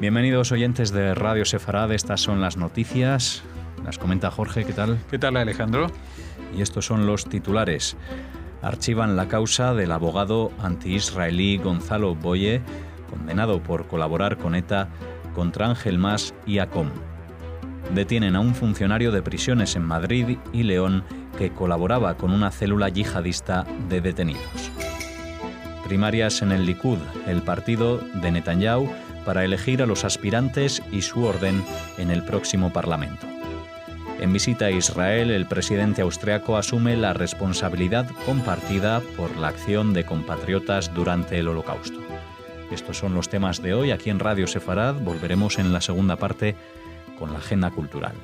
Bienvenidos oyentes de Radio Sefarad, estas son las noticias. Las comenta Jorge, ¿qué tal? ¿Qué tal, Alejandro? Y estos son los titulares. Archivan la causa del abogado anti-israelí Gonzalo Boye, condenado por colaborar con ETA contra Ángel Mas y ACOM. Detienen a un funcionario de prisiones en Madrid y León que colaboraba con una célula yihadista de detenidos. Primarias en el Likud, el partido de Netanyahu, para elegir a los aspirantes y su orden en el próximo Parlamento. En visita a Israel, el presidente austriaco asume la responsabilidad compartida por la acción de compatriotas durante el Holocausto. Estos son los temas de hoy aquí en Radio Sefarad. Volveremos en la segunda parte con la agenda cultural.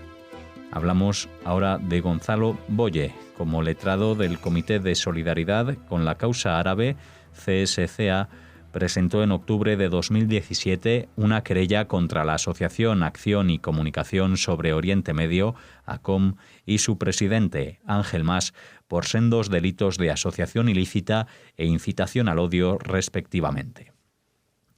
Hablamos ahora de Gonzalo Boye, como letrado del Comité de Solidaridad con la Causa Árabe, CSCA, presentó en octubre de 2017 una querella contra la Asociación Acción y Comunicación sobre Oriente Medio, ACOM, y su presidente, Ángel Mas, por sendos delitos de asociación ilícita e incitación al odio, respectivamente.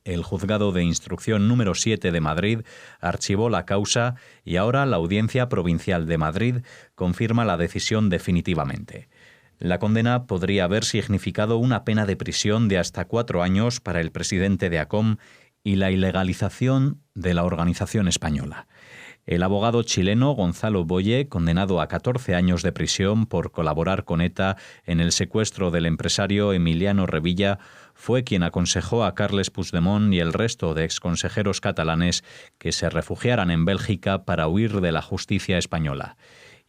El Juzgado de Instrucción número 7 de Madrid archivó la causa y ahora la Audiencia Provincial de Madrid confirma la decisión definitivamente. La condena podría haber significado una pena de prisión de hasta 4 años para el presidente de ACOM y la ilegalización de la organización española. El abogado chileno Gonzalo Boye, condenado a 14 años de prisión por colaborar con ETA en el secuestro del empresario Emiliano Revilla, fue quien aconsejó a Carles Puigdemont y el resto de exconsejeros catalanes que se refugiaran en Bélgica para huir de la justicia española.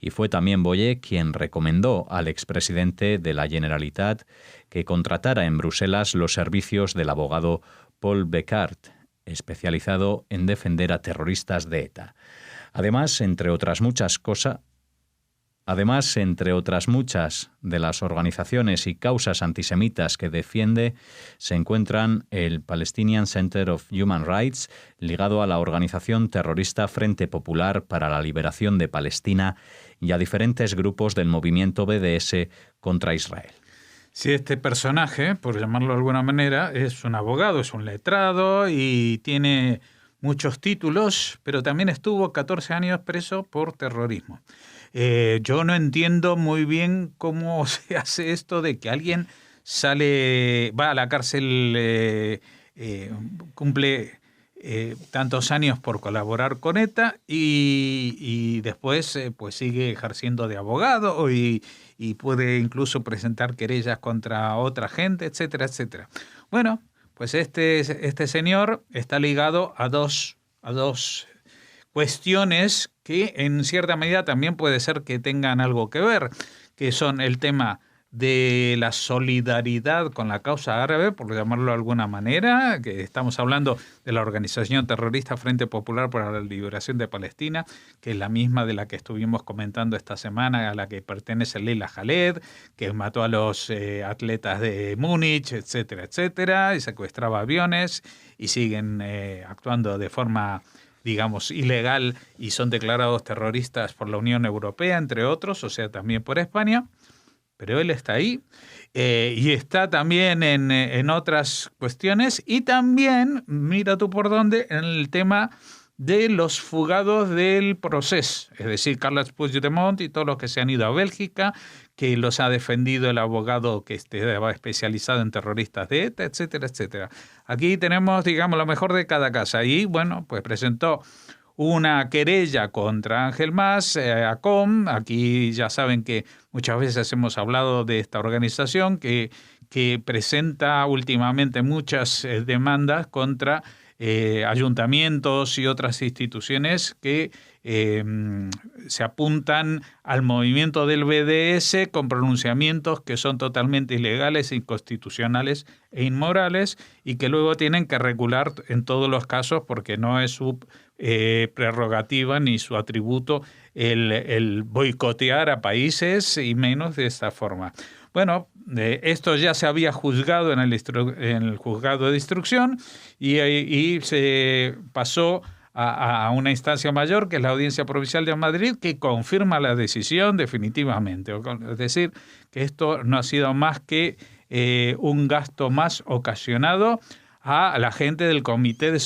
Y fue también Boye quien recomendó al expresidente de la Generalitat que contratara en Bruselas los servicios del abogado Paul Becart, especializado en defender a terroristas de ETA. Además, entre otras muchas de las organizaciones y causas antisemitas que defiende, se encuentran el Palestinian Center of Human Rights, ligado a la organización terrorista Frente Popular para la Liberación de Palestina, y a diferentes grupos del movimiento BDS contra Israel. Sí, este personaje, por llamarlo de alguna manera, es un abogado, es un letrado y tiene muchos títulos, pero también estuvo 14 años preso por terrorismo. Yo no entiendo muy bien cómo se hace esto de que alguien va a la cárcel, cumple tantos años por colaborar con ETA y después pues sigue ejerciendo de abogado y puede incluso presentar querellas contra otra gente, etcétera, etcétera. Bueno, pues este señor está ligado a dos cuestiones que en cierta medida también puede ser que tengan algo que ver, que son el tema de la solidaridad con la causa árabe, por llamarlo de alguna manera, que estamos hablando de la organización terrorista Frente Popular para la Liberación de Palestina, que es la misma de la que estuvimos comentando esta semana, a la que pertenece Leila Khaled, que mató a los atletas de Múnich, etcétera, etcétera, y secuestraba aviones, y siguen actuando de forma, digamos, ilegal, y son declarados terroristas por la Unión Europea, entre otros, o sea, también por España. Pero él está ahí y está también en otras cuestiones y también, mira tú por dónde, en el tema de los fugados del proceso, es decir, Carles Puigdemont y todos los que se han ido a Bélgica, que los ha defendido el abogado que estaba especializado en terroristas de ETA, etcétera, etcétera. Aquí tenemos, digamos, lo mejor de cada casa y, bueno, pues presentó una querella contra Ángel Mas, ACOM. Aquí ya saben que muchas veces hemos hablado de esta organización que presenta últimamente muchas demandas contra ayuntamientos y otras instituciones que se apuntan al movimiento del BDS con pronunciamientos que son totalmente ilegales, inconstitucionales e inmorales y que luego tienen que regular en todos los casos porque no es su prerrogativa ni su atributo el boicotear a países y menos de esta forma. Bueno, esto ya se había juzgado en el juzgado de instrucción y se pasó a una instancia mayor, que es la Audiencia Provincial de Madrid, que confirma la decisión definitivamente. Es decir, que esto no ha sido más que un gasto más ocasionado a la gente del Comité de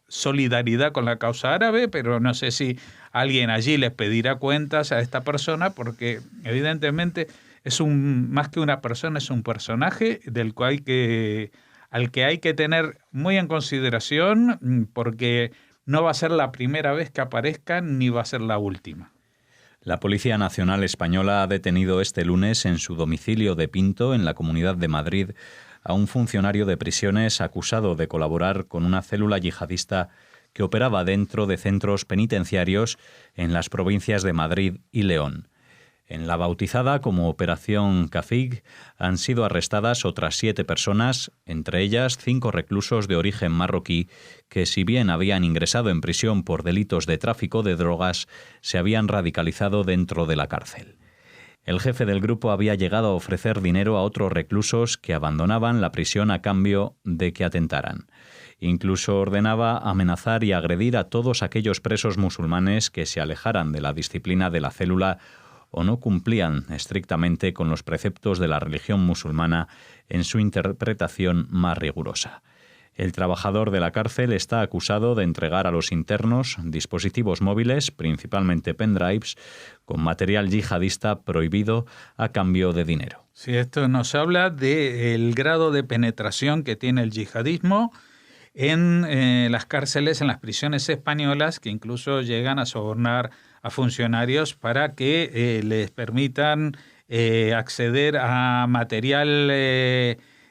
solidaridad con la causa árabe, pero no sé si alguien allí les pedirá cuentas a esta persona, porque evidentemente es más que una persona, es un personaje al que hay que tener muy en consideración, porque no va a ser la primera vez que aparezca ni va a ser la última. La Policía Nacional Española ha detenido este lunes en su domicilio de Pinto, en la Comunidad de Madrid, a un funcionario de prisiones acusado de colaborar con una célula yihadista que operaba dentro de centros penitenciarios en las provincias de Madrid y León. En la bautizada como Operación Kafig han sido arrestadas otras 7 personas, entre ellas 5 reclusos de origen marroquí que, si bien habían ingresado en prisión por delitos de tráfico de drogas, se habían radicalizado dentro de la cárcel. El jefe del grupo había llegado a ofrecer dinero a otros reclusos que abandonaban la prisión a cambio de que atentaran. Incluso ordenaba amenazar y agredir a todos aquellos presos musulmanes que se alejaran de la disciplina de la célula o no cumplían estrictamente con los preceptos de la religión musulmana en su interpretación más rigurosa. El trabajador de la cárcel está acusado de entregar a los internos dispositivos móviles, principalmente pendrives, con material yihadista prohibido a cambio de dinero. Sí, esto nos habla del grado de penetración que tiene el yihadismo en las cárceles, en las prisiones españolas, que incluso llegan a sobornar a funcionarios para que les permitan acceder a material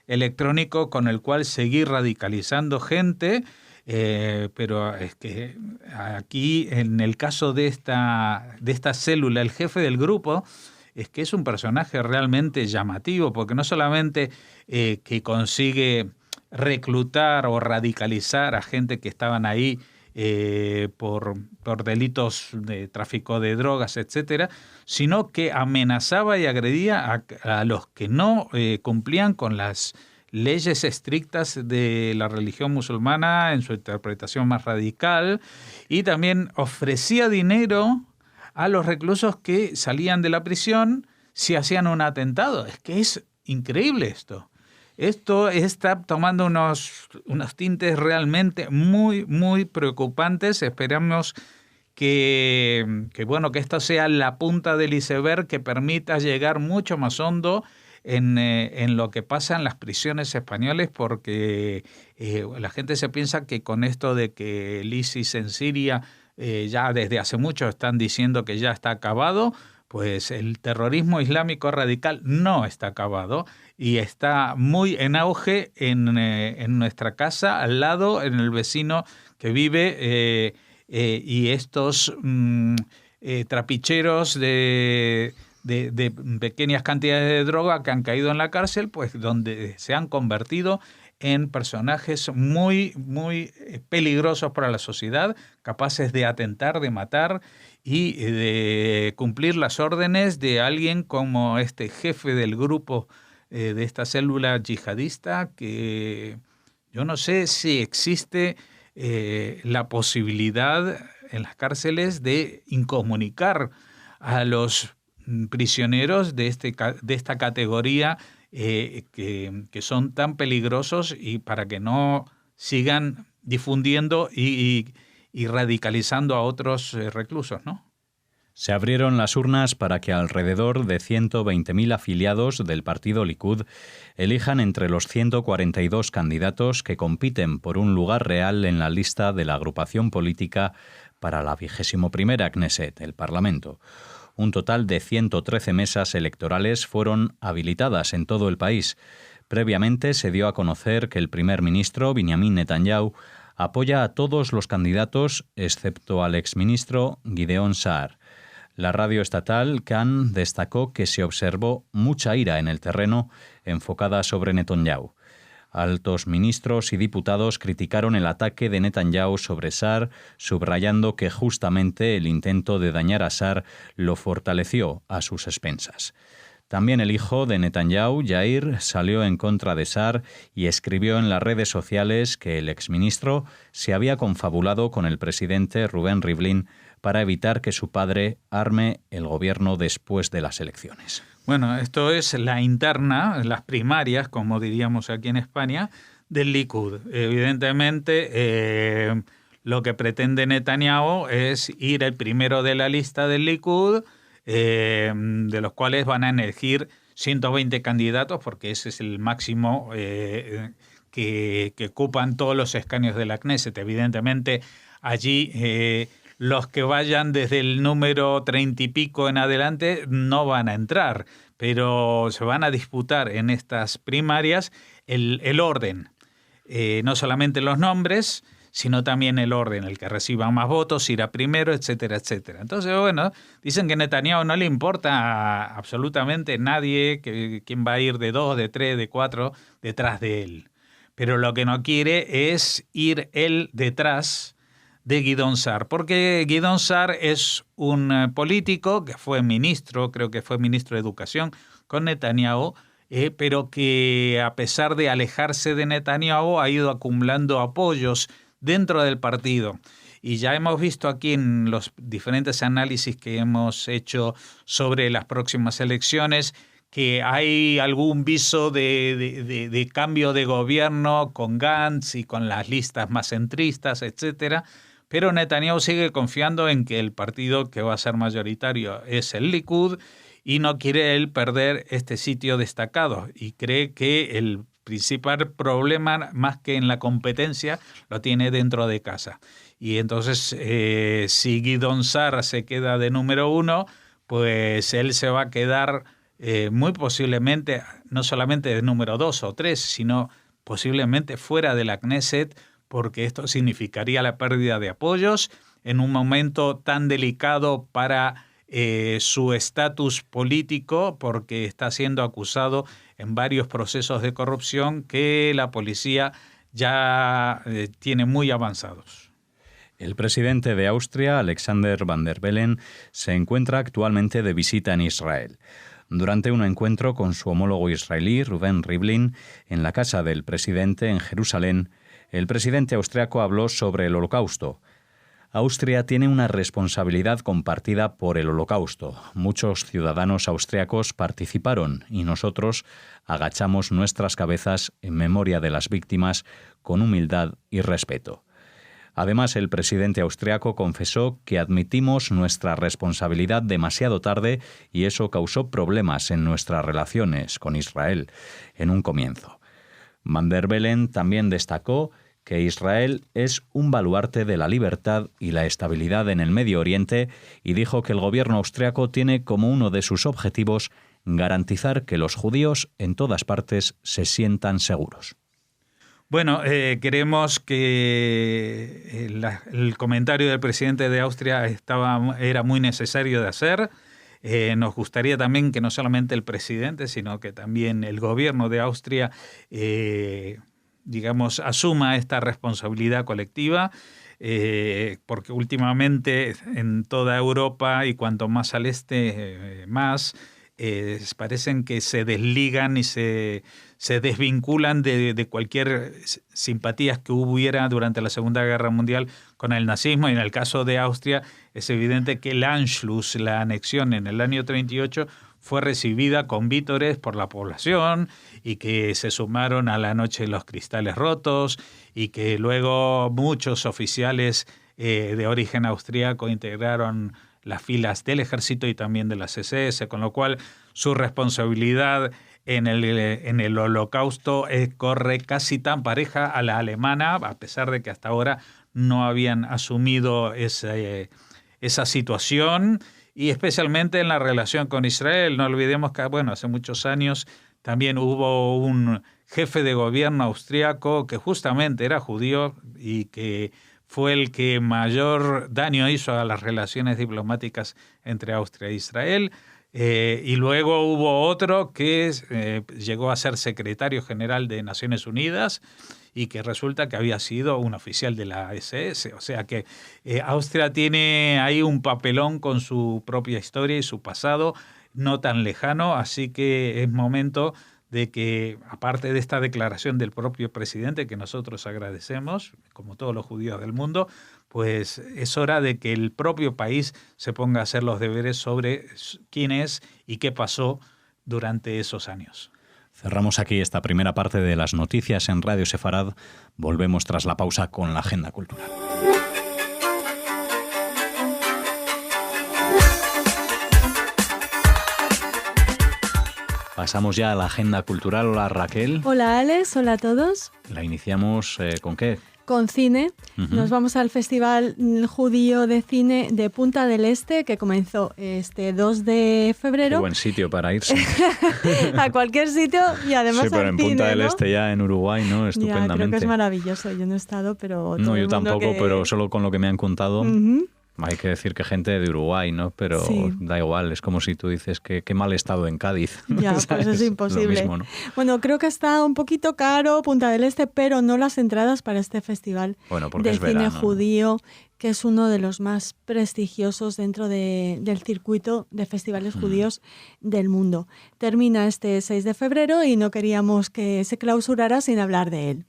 electrónico con el cual seguir radicalizando gente, pero es que aquí, en el caso de esta célula, el jefe del grupo es que es un personaje realmente llamativo, porque no solamente que consigue reclutar o radicalizar a gente que estaban ahí por delitos de tráfico de drogas, etcétera, sino que amenazaba y agredía a los que no cumplían con las leyes estrictas de la religión musulmana en su interpretación más radical, y también ofrecía dinero a los reclusos que salían de la prisión si hacían un atentado. Es que es increíble esto. Esto está tomando unos tintes realmente muy, muy preocupantes. Esperamos que esto sea la punta del iceberg que permita llegar mucho más hondo en lo que pasa en las prisiones españoles, porque la gente se piensa que con esto de que el ISIS en Siria ya desde hace mucho están diciendo que ya está acabado, pues el terrorismo islámico radical no está acabado y está muy en auge en nuestra casa, al lado, en el vecino que vive, y estos trapicheros de pequeñas cantidades de droga que han caído en la cárcel, pues donde se han convertido en personajes muy, muy peligrosos para la sociedad, capaces de atentar, de matar y de cumplir las órdenes de alguien como este jefe del grupo de esta célula yihadista, que yo no sé si existe la posibilidad en las cárceles de incomunicar a los prisioneros de esta categoría que son tan peligrosos, y para que no sigan difundiendo y radicalizando a otros reclusos, ¿no? Se abrieron las urnas para que alrededor de 120.000 afiliados del partido Likud elijan entre los 142 candidatos que compiten por un lugar real en la lista de la agrupación política para la 21ª Knesset, el Parlamento. Un total de 113 mesas electorales fueron habilitadas en todo el país. Previamente se dio a conocer que el primer ministro, Benjamin Netanyahu, apoya a todos los candidatos excepto al exministro Gideon Saar. La radio estatal Kan destacó que se observó mucha ira en el terreno enfocada sobre Netanyahu. Altos ministros y diputados criticaron el ataque de Netanyahu sobre Saar, subrayando que justamente el intento de dañar a Saar lo fortaleció a sus expensas. También el hijo de Netanyahu, Yair, salió en contra de Saar y escribió en las redes sociales que el exministro se había confabulado con el presidente Reuven Rivlin para evitar que su padre arme el gobierno después de las elecciones. Bueno, esto es la interna, las primarias, como diríamos aquí en España, del Likud. Evidentemente, lo que pretende Netanyahu es ir el primero de la lista del Likud, de los cuales van a elegir 120 candidatos, porque ese es el máximo que ocupan todos los escaños de la Knesset. Evidentemente, allí los que vayan desde el número 30 y pico en adelante no van a entrar, pero se van a disputar en estas primarias el orden. No solamente los nombres, sino también el orden. El que reciba más votos irá primero, etcétera, etcétera. Entonces, bueno, dicen que a Netanyahu no le importa absolutamente nadie quién va a ir de 2, de 3, de 4 detrás de él. Pero lo que no quiere es ir él detrás de Gideon Sa'ar, porque Gideon Sa'ar es un político que fue ministro, creo que fue ministro de Educación con Netanyahu, pero que a pesar de alejarse de Netanyahu ha ido acumulando apoyos dentro del partido. Y ya hemos visto aquí en los diferentes análisis que hemos hecho sobre las próximas elecciones que hay algún viso de cambio de gobierno con Gantz y con las listas más centristas, etcétera. Pero Netanyahu sigue confiando en que el partido que va a ser mayoritario es el Likud y no quiere él perder este sitio destacado y cree que el principal problema, más que en la competencia, lo tiene dentro de casa. Y entonces, si Gideon Sa'ar se queda de número 1, pues él se va a quedar muy posiblemente, no solamente de número 2 o 3, sino posiblemente fuera de la Knesset, porque esto significaría la pérdida de apoyos en un momento tan delicado para su estatus político, porque está siendo acusado en varios procesos de corrupción que la policía ya tiene muy avanzados. El presidente de Austria, Alexander Van der Bellen, se encuentra actualmente de visita en Israel. Durante un encuentro con su homólogo israelí, Reuven Rivlin, en la casa del presidente en Jerusalén, el presidente austriaco habló sobre el Holocausto. Austria tiene una responsabilidad compartida por el Holocausto. Muchos ciudadanos austriacos participaron y nosotros agachamos nuestras cabezas en memoria de las víctimas con humildad y respeto. Además, el presidente austriaco confesó que admitimos nuestra responsabilidad demasiado tarde y eso causó problemas en nuestras relaciones con Israel en un comienzo. Van der Bellen también destacó que Israel es un baluarte de la libertad y la estabilidad en el Medio Oriente y dijo que el gobierno austriaco tiene como uno de sus objetivos garantizar que los judíos en todas partes se sientan seguros. Bueno, creemos que el comentario del presidente de Austria era muy necesario de hacer. Nos gustaría también que no solamente el presidente, sino que también el gobierno de Austria asuma esta responsabilidad colectiva, porque últimamente en toda Europa y cuanto más al este, más, parecen que se desligan y se desvinculan de cualquier simpatías que hubiera durante la Segunda Guerra Mundial con el nazismo. Y en el caso de Austria es evidente que el Anschluss, la anexión en el año 38, fue recibida con vítores por la población y que se sumaron a la Noche de los Cristales Rotos y que luego muchos oficiales de origen austríaco integraron las filas del ejército y también de las SS, con lo cual su responsabilidad en el Holocausto corre casi tan pareja a la alemana, a pesar de que hasta ahora no habían asumido esa situación, y especialmente en la relación con Israel. No olvidemos que, hace muchos años también hubo un jefe de gobierno austriaco que justamente era judío y que fue el que mayor daño hizo a las relaciones diplomáticas entre Austria e Israel. Y luego hubo otro que llegó a ser secretario general de Naciones Unidas y que resulta que había sido un oficial de la SS. O sea que Austria tiene ahí un papelón con su propia historia y su pasado no tan lejano, así que es momento de que, aparte de esta declaración del propio presidente, que nosotros agradecemos, como todos los judíos del mundo, pues es hora de que el propio país se ponga a hacer los deberes sobre quién es y qué pasó durante esos años. Cerramos aquí esta primera parte de las noticias en Radio Sefarad. Volvemos tras la pausa con la agenda cultural. Pasamos ya a la agenda cultural. Hola, Raquel. Hola, Alex. Hola a todos. La iniciamos ¿con qué? Con cine. Nos vamos al Festival Judío de Cine de Punta del Este, que comenzó este 2 de febrero. Qué buen sitio para irse. A cualquier sitio y además sí, pero al en cine, Punta del ¿no? Este, ya en Uruguay, ¿no? Estupendamente. Ya, creo que es maravilloso. Yo no he estado, pero todo No, yo el mundo tampoco, que... pero solo con lo que me han contado. Hay que decir que gente de Uruguay, ¿no? Pero sí. Da igual, es como si tú dices que qué mal estado en Cádiz. Ya, pues es imposible. Lo mismo, ¿no? Bueno, creo que está un poquito caro Punta del Este, pero no las entradas para este festival porque de es cine verano, judío, que es uno de los más prestigiosos dentro del circuito de festivales judíos del mundo. Termina este 6 de febrero y no queríamos que se clausurara sin hablar de él.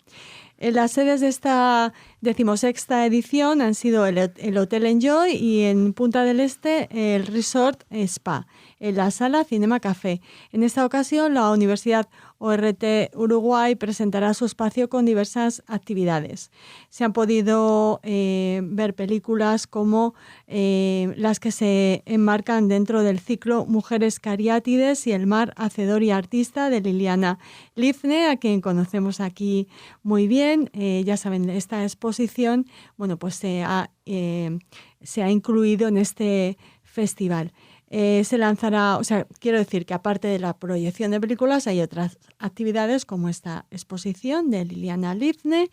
Las sedes de esta 16ª edición han sido el Hotel Enjoy y en Punta del Este el Resort Spa, en la Sala Cinema Café. En esta ocasión la Universidad ORT Uruguay presentará su espacio con diversas actividades. Se han podido ver películas como las que se enmarcan dentro del ciclo Mujeres Cariátides y el mar, hacedor y artista de Liliana Livne, a quien conocemos aquí muy bien. Ya saben, esta exposición pues se ha incluido en este festival. Se lanzará, quiero decir que aparte de la proyección de películas hay otras actividades como esta exposición de Liliana Livne,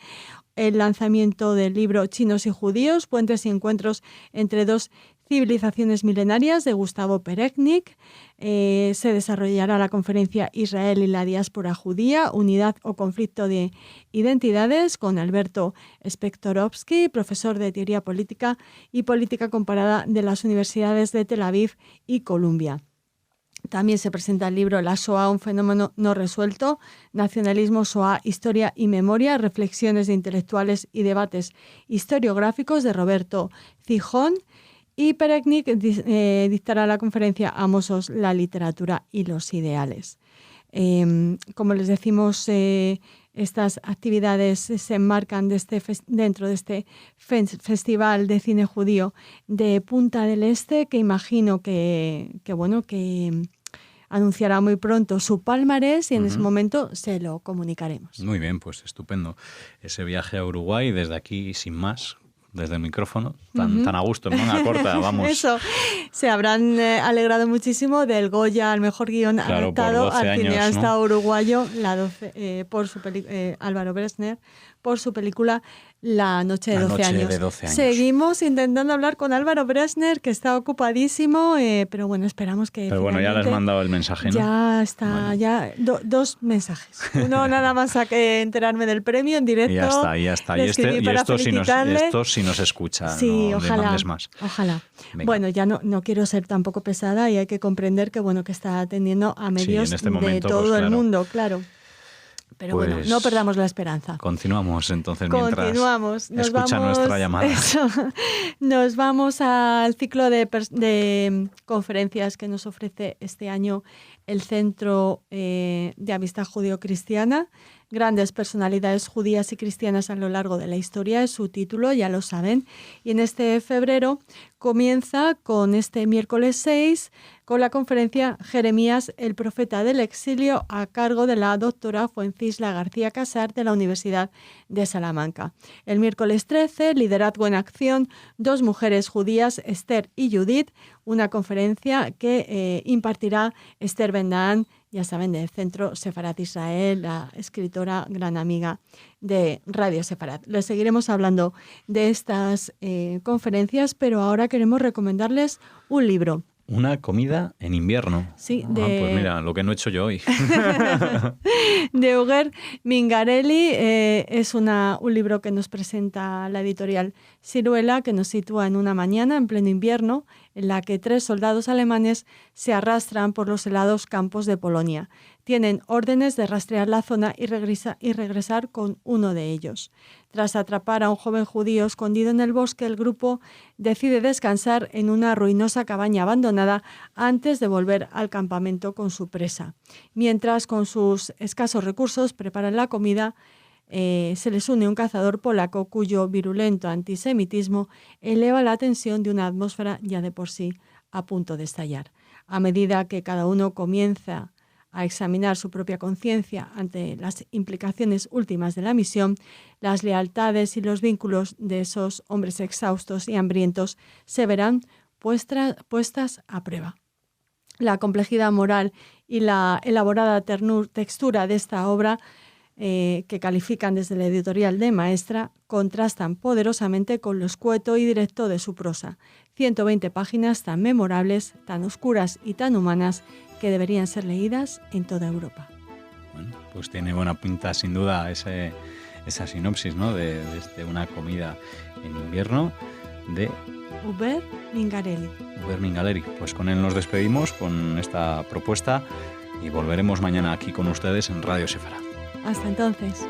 el lanzamiento del libro Chinos y Judíos, Puentes y Encuentros entre dos civilizaciones milenarias de Gustavo Pereknik. Se desarrollará la conferencia Israel y la diáspora judía, unidad o conflicto de identidades, con Alberto Spektorovsky, profesor de teoría política y política comparada de las universidades de Tel Aviv y Columbia. También se presenta el libro La Shoah, un fenómeno no resuelto, Nacionalismo, Shoah, Historia y Memoria, reflexiones de intelectuales y debates historiográficos, de Roberto Cijón. Y Pereknik dictará la conferencia Amosos, la literatura y los ideales. Como les decimos, estas actividades se enmarcan dentro de este Festival de Cine Judío de Punta del Este, que imagino que anunciará muy pronto su palmarés y en ese momento se lo comunicaremos. Muy bien, pues estupendo. Ese viaje a Uruguay desde aquí, sin más, desde el micrófono, tan a gusto, ¿no? Una corta, vamos. Eso, se habrán alegrado muchísimo del Goya al mejor guión adaptado al cineasta uruguayo por su Álvaro Bresner, por su película La noche de 12 años. Seguimos intentando hablar con Álvaro Bresner, que está ocupadísimo, pero bueno, esperamos que... Pero bueno, ya le has mandado el mensaje, ¿no? Ya está, ya dos mensajes. Uno nada más a que enterarme del premio en directo. Y ya está. Y esto si nos escucha, sí, no ojalá, le mandes más. Ojalá. Venga. Bueno, ya no quiero ser tampoco pesada y hay que comprender que está atendiendo a medios de todo el mundo, claro. Pero bueno, no perdamos la esperanza. Continuamos entonces mientras escucha vamos, nuestra llamada. Nos vamos al ciclo de conferencias que nos ofrece este año el Centro de Amistad Judío-Cristiana. Grandes personalidades judías y cristianas a lo largo de la historia es su título, ya lo saben. Y en este febrero comienza con este miércoles 6 con la conferencia Jeremías, el profeta del exilio, a cargo de la doctora Fuencisla García Casar de la Universidad de Salamanca. El miércoles 13, Liderazgo en Acción, dos mujeres judías, Esther y Judith, una conferencia que impartirá Esther Ben-Dahán, ya saben, del Centro Sefarat Israel, la escritora, gran amiga de Radio Sefarat. Les seguiremos hablando de estas conferencias, pero ahora queremos recomendarles un libro. Una comida en invierno. Sí, pues mira, lo que no he hecho yo hoy. De Uger Mingarelli. Es un libro que nos presenta la editorial Siruela, que nos sitúa en una mañana en pleno invierno, en la que 3 soldados alemanes se arrastran por los helados campos de Polonia. Tienen órdenes de rastrear la zona y regresar con uno de ellos. Tras atrapar a un joven judío escondido en el bosque, el grupo decide descansar en una ruinosa cabaña abandonada antes de volver al campamento con su presa. Mientras, con sus escasos recursos, preparan la comida, se les une un cazador polaco cuyo virulento antisemitismo eleva la tensión de una atmósfera ya de por sí a punto de estallar. A medida que cada uno comienza a examinar su propia conciencia ante las implicaciones últimas de la misión, las lealtades y los vínculos de esos hombres exhaustos y hambrientos se verán puestas a prueba. La complejidad moral y la elaborada textura de esta obra, que califican desde la editorial de maestra, contrastan poderosamente con lo escueto y directo de su prosa. 120 páginas tan memorables, tan oscuras y tan humanas que deberían ser leídas en toda Europa. Bueno, pues tiene buena pinta sin duda esa sinopsis, ¿no? de una comida en invierno de Hubert Mingarelli. Hubert Mingarelli. Pues con él nos despedimos con esta propuesta y volveremos mañana aquí con ustedes en Radio Séfara. Hasta entonces.